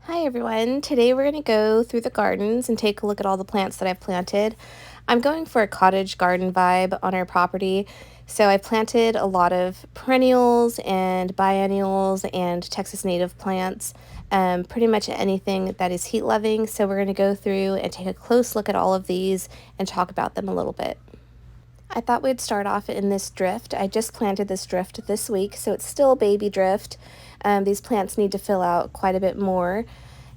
Hi everyone. Today we're going to go through the gardens and take a look at all the plants that I've planted. I'm going for a cottage garden vibe on our property. So I planted a lot of perennials and biennials and Texas native plants, pretty much anything that is heat loving. So we're going to go through and take a close look at all of these and talk about them a little bit. I thought we'd start off in this drift. I just planted this drift this week, so it's still a baby drift. These plants need to fill out quite a bit more.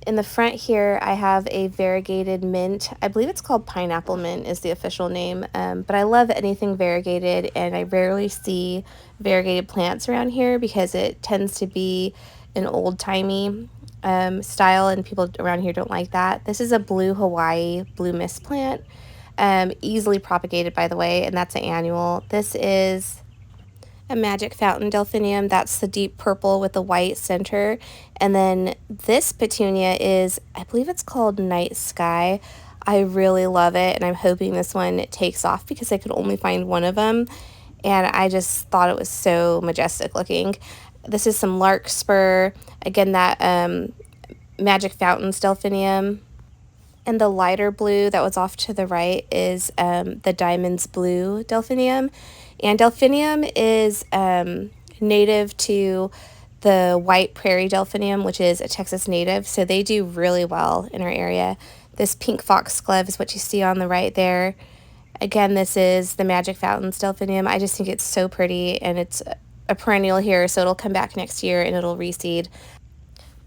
In the front here, I have a variegated mint. I believe it's called pineapple mint is the official name, but I love anything variegated, and I rarely see variegated plants around here because it tends to be an old-timey style, and people around here don't like that. This is a blue Hawaii blue mist plant. Easily propagated, by the way, and that's an annual. This is a magic fountain delphinium. That's the deep purple with the white center. And then this petunia is, I believe it's called Night Sky. I really love it, and I'm hoping this one takes off because I could only find one of them, and I just thought it was so majestic looking. This is some larkspur. Again, that magic fountains delphinium. And the lighter blue that was off to the right is the Diamonds Blue delphinium. And delphinium is native to the white prairie delphinium, which is a Texas native, so they do really well in our area. This pink foxglove is what you see on the right there. Again, this is the Magic Fountains delphinium. I just think it's so pretty, and it's a perennial here, so it'll come back next year and it'll reseed.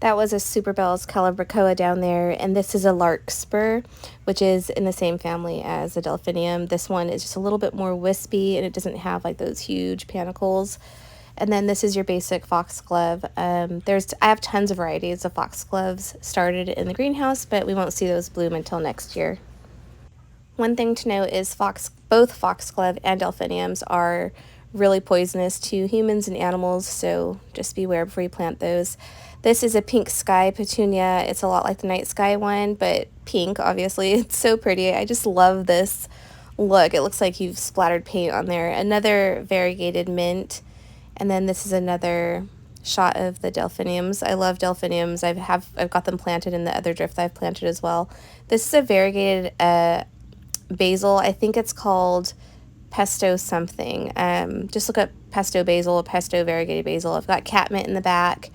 That was a Superbell's Calibrachoa down there, and this is a larkspur, which is in the same family as the delphinium. This one is just a little bit more wispy, and it doesn't have like those huge panicles. And then this is your basic foxglove. I have tons of varieties of foxgloves started in the greenhouse, but we won't see those bloom until next year. One thing to note is both foxglove and delphiniums are really poisonous to humans and animals, so just beware before you plant those. This is a pink sky petunia. It's a lot like the night sky one, but pink, obviously. It's so pretty. I just love this look. It looks like you've splattered paint on there. Another variegated mint. And then this is another shot of the delphiniums. I love delphiniums. I've got them planted in the other drift that I've planted as well. This is a variegated basil. I think it's called pesto something. Just look up pesto basil, pesto variegated basil. I've got catmint in the back.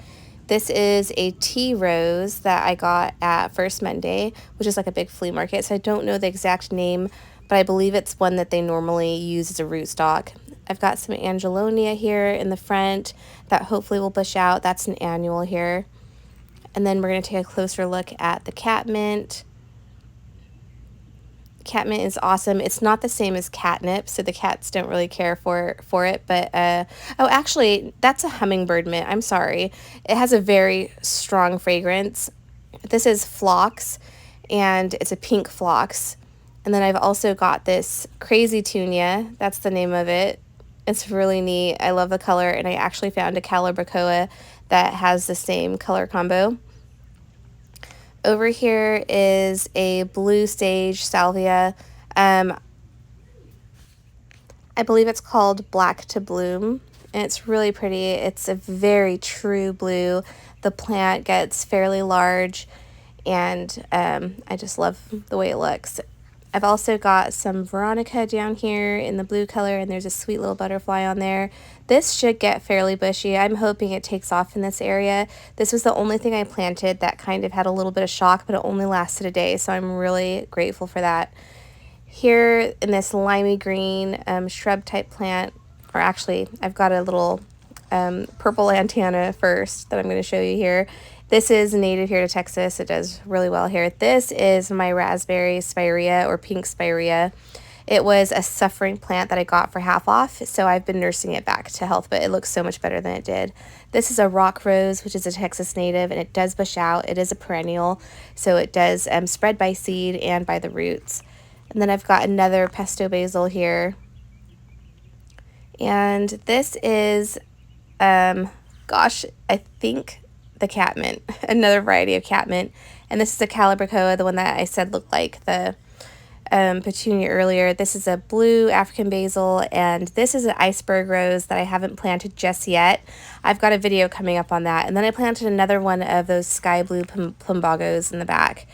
This is a tea rose that I got at First Monday, which is like a big flea market, so I don't know the exact name, but I believe it's one that they normally use as a rootstock. I've got some angelonia here in the front that hopefully will bush out. That's an annual here. And then we're going to take a closer look at the catmint. Catmint is awesome. It's not the same as catnip, so the cats don't really care for it, but oh, actually, that's a hummingbird mint. I'm sorry. It has a very strong fragrance. This is phlox, and it's a pink phlox. And then I've also got this crazy tunia. That's the name of it. It's really neat. I love the color, and I actually found a Calibrachoa that has the same color combo. Over here is a blue sage salvia. I believe it's called Black to Bloom, and it's really pretty. It's a very true blue. The plant gets fairly large, and I just love the way it looks. I've also got some Veronica down here in the blue color, and there's a sweet little butterfly on there. This should get fairly bushy. I'm hoping it takes off in this area. This was the only thing I planted that kind of had a little bit of shock, but it only lasted a day, so I'm really grateful for that. Here in this limey green shrub type plant, or actually I've got a little purple lantana first that I'm going to show you here. This is native here to Texas. It does really well here. This is my raspberry spirea or pink spirea. It was a suffering plant that I got for half off, so I've been nursing it back to health, but it looks so much better than it did. This is a rock rose, which is a Texas native, and it does bush out. It is a perennial, so it does spread by seed and by the roots. And then I've got another pesto basil here. And this is, gosh, I think the catmint, another variety of catmint. And this is a Calibrachoa, the one that I said looked like the petunia earlier. This is a blue African basil, and this is an iceberg rose that I haven't planted just yet. I've got a video coming up on that. And then I planted another one of those sky blue plumbagos in the back.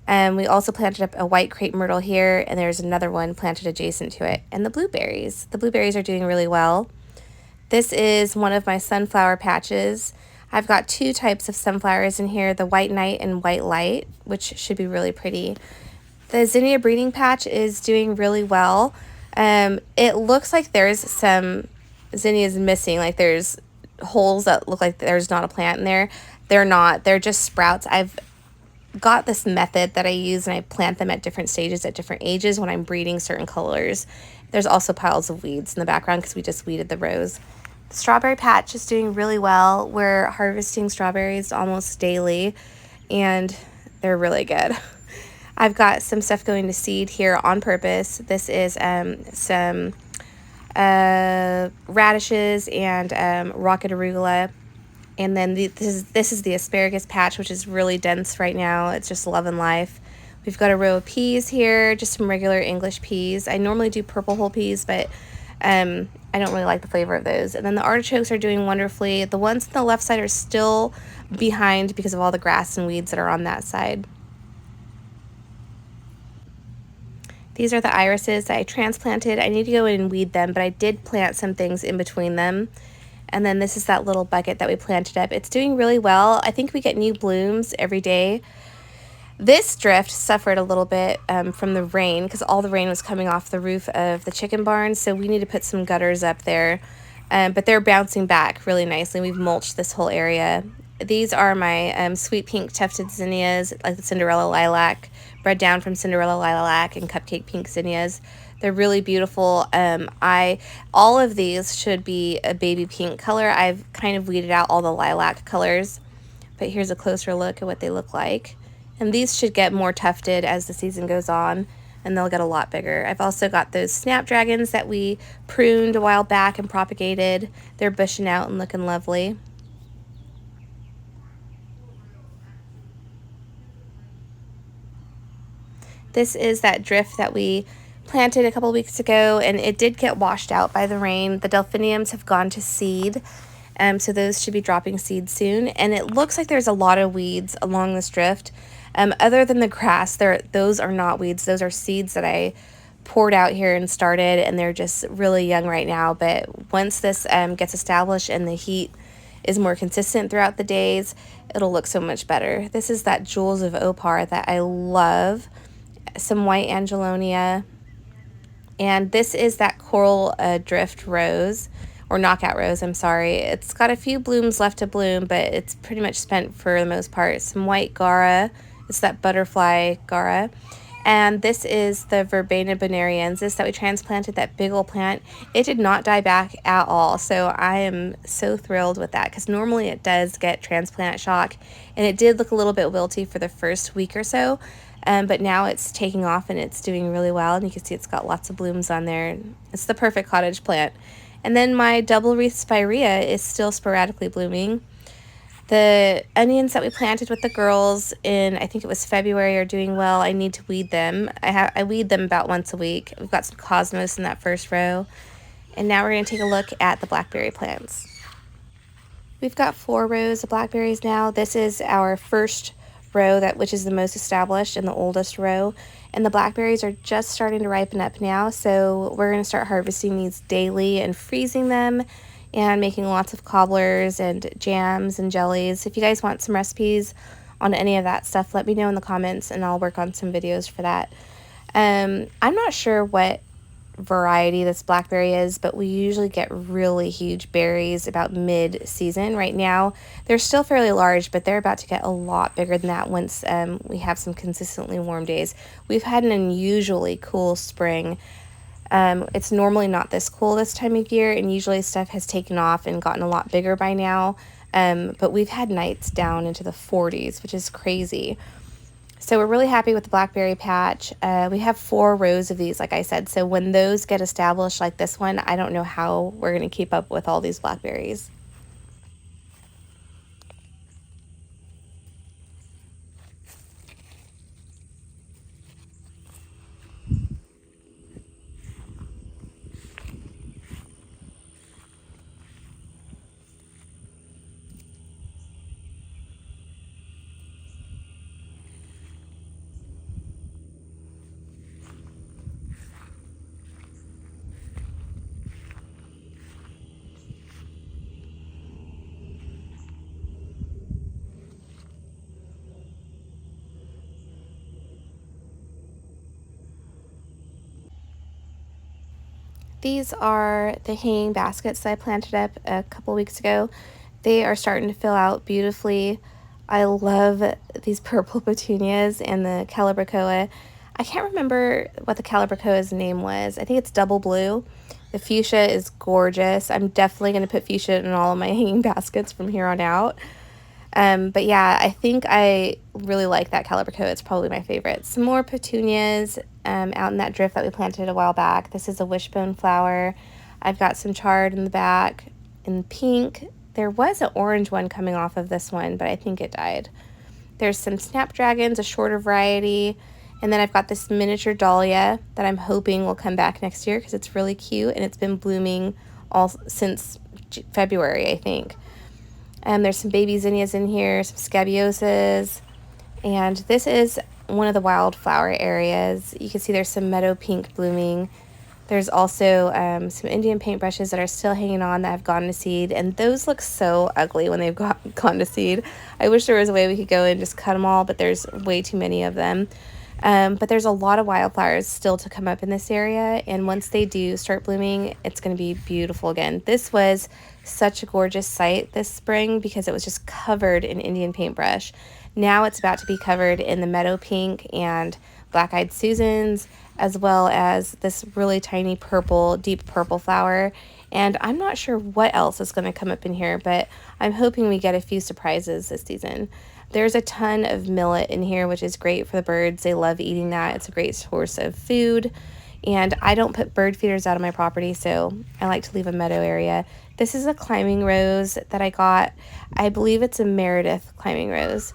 We also planted up a white crepe myrtle here, and there's another one planted adjacent to it. And the blueberries. The blueberries are doing really well. This is one of my sunflower patches. I've got two types of sunflowers in here, the white night and white light, which should be really pretty. The zinnia breeding patch is doing really well. It looks like there's some zinnias missing, like there's holes that look like there's not a plant in there. They're not, they're just sprouts. I've got this method that I use, and I plant them at different stages at different ages when I'm breeding certain colors. There's also piles of weeds in the background because we just weeded the rows. The strawberry patch is doing really well. We're harvesting strawberries almost daily, and they're really good. I've got some stuff going to seed here on purpose. This is some radishes and rocket arugula. And then this is the asparagus patch, which is really dense right now. It's just love and life. We've got a row of peas here, just some regular English peas. I normally do purple whole peas, but I don't really like the flavor of those. And then the artichokes are doing wonderfully. The ones on the left side are still behind because of all the grass and weeds that are on that side. These are the irises that I transplanted. I need to go in and weed them, but I did plant some things in between them. And then this is that little bucket that we planted up. It's doing really well. I think we get new blooms every day. This drift suffered a little bit from the rain because all the rain was coming off the roof of the chicken barn. So we need to put some gutters up there. But they're bouncing back really nicely. We've mulched this whole area. These are my sweet pink tufted zinnias, like the Cinderella lilac, bred down from Cinderella lilac and cupcake pink zinnias. They're really beautiful. All of these should be a baby pink color. I've kind of weeded out all the lilac colors, but here's a closer look at what they look like. And these should get more tufted as the season goes on, and they'll get a lot bigger. I've also got those snapdragons that we pruned a while back and propagated. They're bushing out and looking lovely. This is that drift that we planted a couple weeks ago, and it did get washed out by the rain. The delphiniums have gone to seed, so those should be dropping seed soon. And it looks like there's a lot of weeds along this drift. Other than the grass, those are not weeds. Those are seeds that I poured out here and started, and they're just really young right now. But once this gets established and the heat is more consistent throughout the days, it'll look so much better. This is that Jewels of Opar that I love. Some white angelonia, and this is that coral drift rose, or knockout rose, I'm sorry. It's got a few blooms left to bloom, but it's pretty much spent for the most part. Some white gaura, it's that butterfly gaura. And this is the Verbena bonariensis that we transplanted, that big old plant. It did not die back at all, so I am so thrilled with that, because normally it does get transplant shock, and it did look a little bit wilty for the first week or so. But now it's taking off and it's doing really well, and you can see it's got lots of blooms on there. It's the perfect cottage plant. And then my double wreath spirea is still sporadically blooming. The onions that we planted with the girls in, I think it was February, are doing well. I need to weed them. I weed them about once a week. We've got some cosmos in that first row. And now we're going to take a look at the blackberry plants. We've got 4 rows of blackberries now. This is our first row, which is the most established and the oldest row, and the blackberries are just starting to ripen up now, so we're going to start harvesting these daily and freezing them and making lots of cobblers and jams and jellies. If you guys want some recipes on any of that stuff, let me know in the comments and I'll work on some videos for that. I'm not sure what variety this blackberry is, but we usually get really huge berries about mid-season. Right now they're still fairly large, but they're about to get a lot bigger than that once we have some consistently warm days. We've had an unusually cool spring. It's normally not this cool this time of year, and usually stuff has taken off and gotten a lot bigger by now, but we've had nights down into the 40s, which is crazy. So we're really happy with the blackberry patch. We have 4 rows of these, like I said. So when those get established like this one, I don't know how we're going to keep up with all these blackberries. These are the hanging baskets that I planted up a couple weeks ago. They are starting to fill out beautifully. I love these purple petunias and the calibrachoa. I can't remember what the calibrachoa's name was. I think it's double blue. The fuchsia is gorgeous. I'm definitely going to put fuchsia in all of my hanging baskets from here on out. But yeah, I think I really like that calibrachoa. It's probably my favorite. Some more petunias out in that drift that we planted a while back. This is a wishbone flower. I've got some chard in the back in pink. There was an orange one coming off of this one, but I think it died. There's some snapdragons, a shorter variety. And then I've got this miniature dahlia that I'm hoping will come back next year because it's really cute and it's been blooming all since February, I think. There's some baby zinnias in here, some scabiosas, and this is one of the wildflower areas. You can see there's some meadow pink blooming. There's also some Indian paintbrushes that are still hanging on that have gone to seed, and those look so ugly when they've gone to seed. I wish there was a way we could go and just cut them all, but there's way too many of them. But there's a lot of wildflowers still to come up in this area, and once they do start blooming, it's going to be beautiful again. This was such a gorgeous sight this spring because it was just covered in Indian paintbrush. Now it's about to be covered in the meadow pink and black-eyed Susans, as well as this really tiny purple, deep purple flower. And I'm not sure what else is going to come up in here, but I'm hoping we get a few surprises this season. There's a ton of millet in here, which is great for the birds. They love eating that. It's a great source of food. And I don't put bird feeders out on my property, so I like to leave a meadow area. This is a climbing rose that I got. I believe it's a Meredith climbing rose.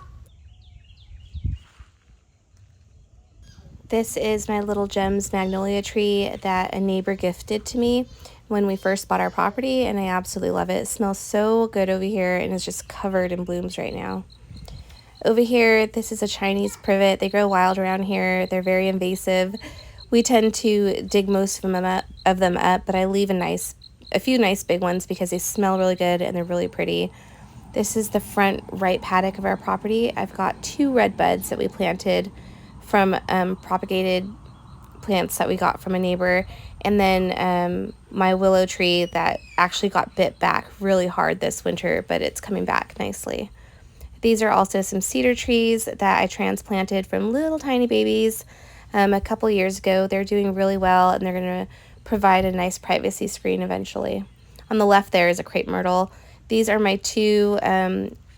This is my Little Gems magnolia tree that a neighbor gifted to me when we first bought our property, and I absolutely love it. It smells so good over here and is just covered in blooms right now. Over here, this is a Chinese privet. They grow wild around here. They're very invasive. We tend to dig most of them up, but I leave a few nice big ones because they smell really good and they're really pretty. This is the front right paddock of our property. I've got 2 red buds that we planted from propagated plants that we got from a neighbor, and then my willow tree that actually got bit back really hard this winter, but it's coming back nicely. These are also some cedar trees that I transplanted from little tiny babies a couple years ago. They're doing really well, and they're going to provide a nice privacy screen eventually. On the left there is a crepe myrtle. These are my 2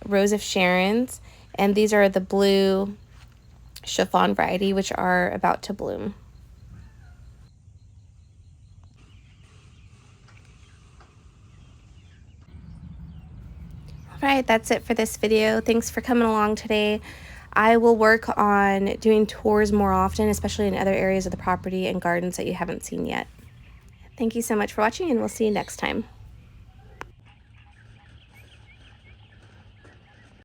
Rose of Sharons, and these are the blue chiffon variety, which are about to bloom. Alright, that's it for this video. Thanks for coming along today. I will work on doing tours more often, especially in other areas of the property and gardens that you haven't seen yet. Thank you so much for watching, and we'll see you next time.